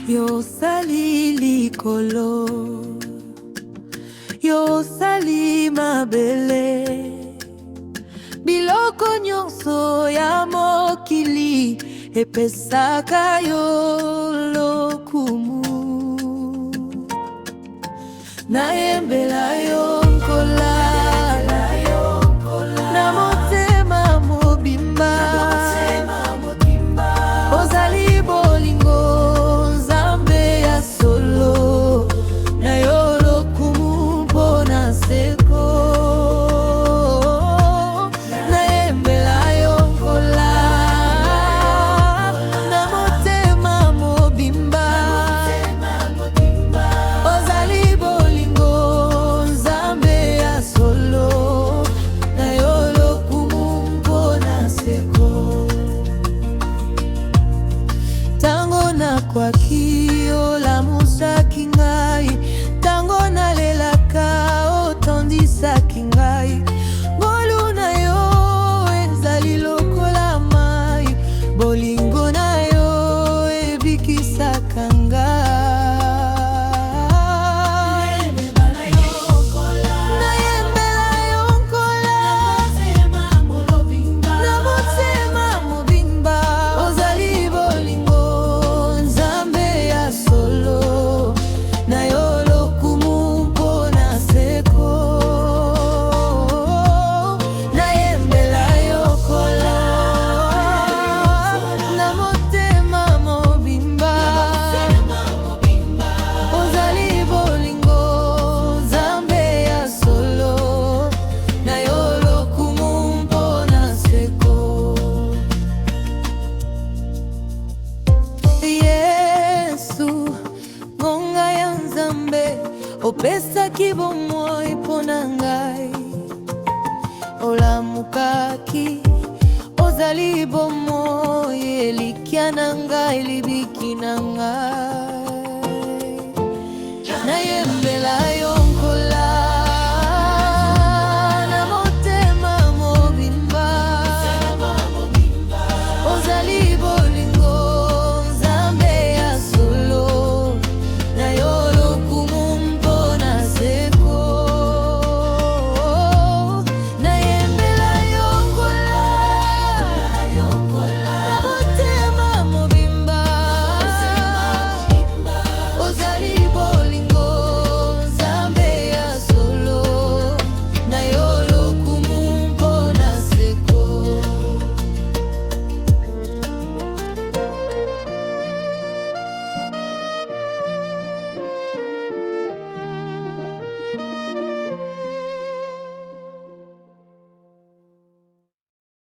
Yosali likolo, yosali mabele, biloko nyonso ya mokili epesaka yo lokumu. Nayembela yo nkola, na motema mobimba, ozali bolingo nzambe ya solo, na yo lokumu mpona seko. Nayembela yo nkola, na motema mobimba, ozali bolingo nzambe ya solo, na yo lokumu mpona seko. Tango nakwaki olamusaki ngai, tango nalelaka otondisaki ngai. Ngolu na yo ezali lokola mai, bolingo na yo ebikisaka ngai. Nayembela yo nkola, na motema mobimba, ozali bolingo nzambe ya solo, na yo lokumu mpona seko. Nayembela yo nkola, na motema mobimba, ozali bolingo nzambe ya solo, na yo lokumu mpona seko. Yesu, ngonga ya nzambe, opesaki bomoi mpona ngai. Olamukaki, ozali bomoi, elikya na ngai, libiki na ngai.